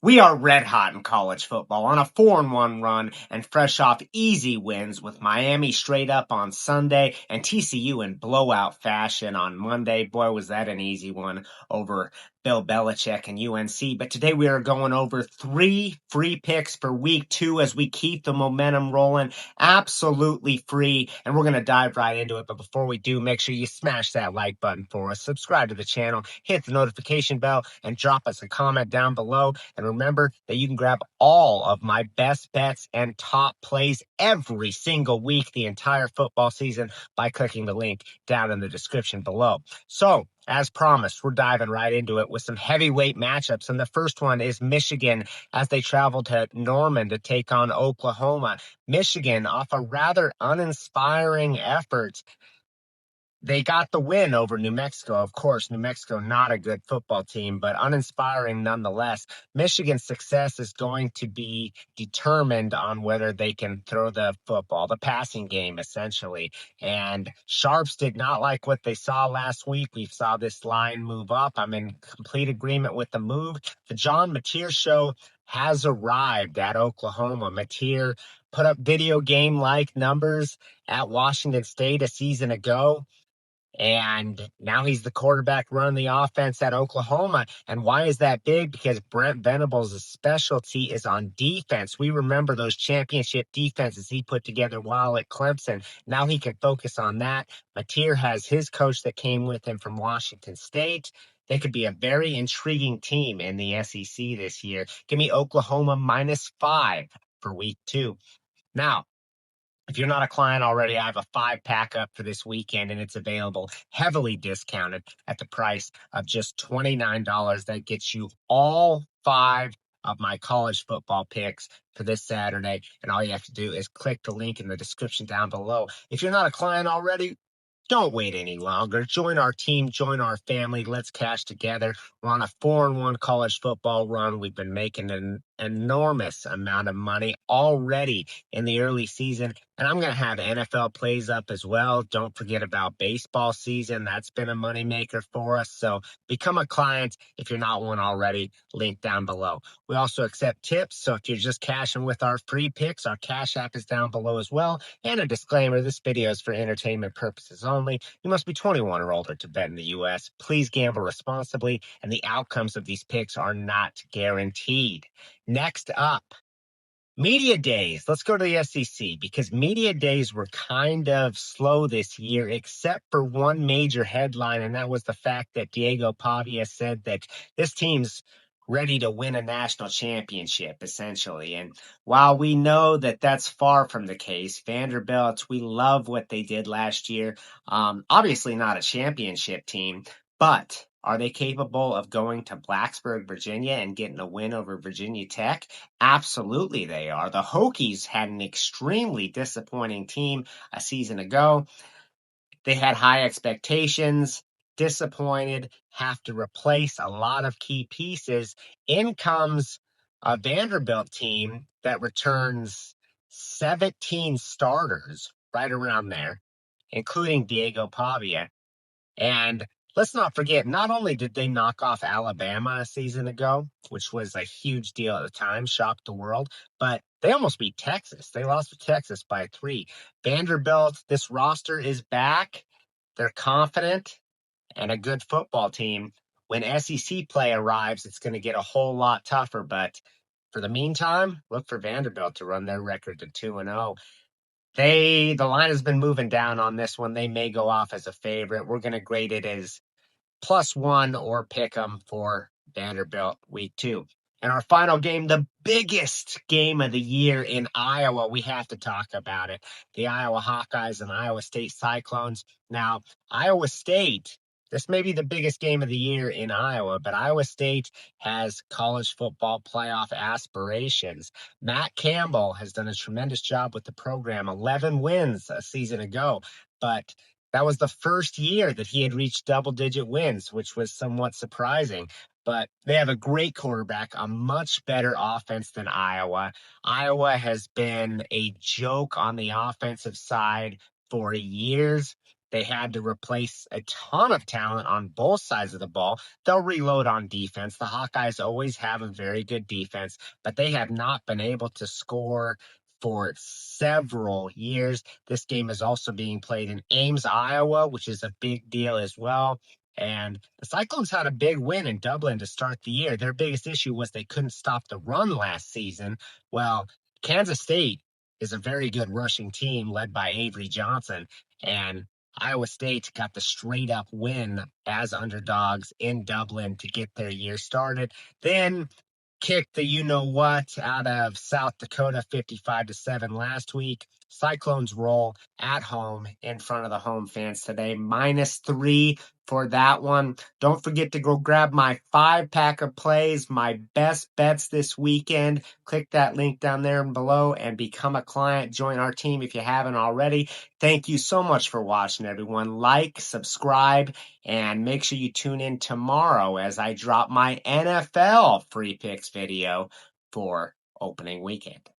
We are red hot in college football on a 4-1 run and fresh off easy wins with Miami straight up on Sunday and TCU in blowout fashion on Monday. Boy, was that an easy one over Bill Belichick and UNC. But today we are going over 3 free picks for week 2 as we keep the momentum rolling. Absolutely free. And we're going to dive right into it. But before we do, make sure you smash that like button for us, subscribe to the channel, hit the notification bell, and drop us a comment down below. And remember that you can grab all of my best bets and top plays every single week, the entire football season, by clicking the link down in the description below. So, as promised, we're diving right into it with some heavyweight matchups. And the first one is Michigan as they travel to Norman to take on Oklahoma. Michigan, off a rather uninspiring effort, they got the win over New Mexico. Of course, New Mexico, not a good football team, but uninspiring nonetheless. Michigan's success is going to be determined on whether they can throw the football, the passing game, essentially. And Sharps did not like what they saw last week. We saw this line move up. I'm in complete agreement with the move. The John Mateer show has arrived at Oklahoma. Mateer put up video game-like numbers at Washington State a season ago. And now he's the quarterback running the offense at Oklahoma. And why is that big? Because Brent Venables' specialty is on defense. We remember those championship defenses he put together while at Clemson. Now he can focus on that. Mateer has his coach that came with him from Washington State. They could be a very intriguing team in the SEC this year. Give me Oklahoma -5 for week 2. Now, if you're not a client already, I have a 5-pack up for this weekend, and it's available heavily discounted at the price of just $29. That gets you all 5 of my college football picks for this Saturday. And all you have to do is click the link in the description down below. If you're not a client already, don't wait any longer. Join our team, join our family. Let's cash together. We're on a 4-1 college football run. We've been making an enormous amount of money already in the early season. And I'm going to have NFL plays up as well. Don't forget about baseball season. That's been a moneymaker for us. So become a client if you're not one already. Link down below. We also accept tips. So if you're just cashing with our free picks, our Cash App is down below as well. And a disclaimer, this video is for entertainment purposes only. You must be 21 or older to bet in the U.S. Please gamble responsibly, and the outcomes of these picks are not guaranteed. Next up, media days. Let's go to the SEC because media days were kind of slow this year, except for one major headline, and that was the fact that Diego Pavia said that this team's ready to win a national championship, essentially. And while we know that that's far from the case, Vanderbilt, we love what they did last year. Obviously not a championship team, but are they capable of going to Blacksburg, Virginia and getting a win over Virginia Tech? Absolutely they are. The Hokies had an extremely disappointing team a season ago. They had high expectations, disappointed, have to replace a lot of key pieces. In comes a Vanderbilt team that returns 17 starters, right around there, including Diego Pavia. And let's not forget, not only did they knock off Alabama a season ago, which was a huge deal at the time, shocked the world, but they almost beat Texas. They lost to Texas by 3. Vanderbilt, this roster is back. They're confident and a good football team. When SEC play arrives, it's going to get a whole lot tougher. But for the meantime, look for Vanderbilt to run their record to 2-0. The line has been moving down on this one. They may go off as a favorite. We're going to grade it as +1 or pick them for Vanderbilt week 2. And our final game, the biggest game of the year in Iowa, we have to talk about it. The Iowa Hawkeyes and Iowa State Cyclones. Now, Iowa State, this may be the biggest game of the year in Iowa, but Iowa State has college football playoff aspirations. Matt Campbell has done a tremendous job with the program, 11 wins a season ago, but that was the first year that he had reached double-digit wins, which was somewhat surprising. But they have a great quarterback, a much better offense than Iowa. Iowa has been a joke on the offensive side for years. They had to replace a ton of talent on both sides of the ball. They'll reload on defense. The Hawkeyes always have a very good defense, but they have not been able to score for several years. This game is also being played in Ames, Iowa, which is a big deal as well. And the Cyclones had a big win in Dublin to start the year. Their biggest issue was they couldn't stop the run last season. Well, Kansas State is a very good rushing team led by Avery Johnson. And Iowa State got the straight up win as underdogs in Dublin to get their year started. Then kicked the you know what out of South Dakota 55-7 last week. Cyclones roll at home in front of the home fans today, -3 for that one. Don't forget to go grab my 5-pack of plays, my best bets this weekend. Click that link down there and below and become a client. Join our team if you haven't already. Thank you so much for watching, everyone. Like, subscribe, and make sure you tune in tomorrow as I drop my NFL free picks video for opening weekend.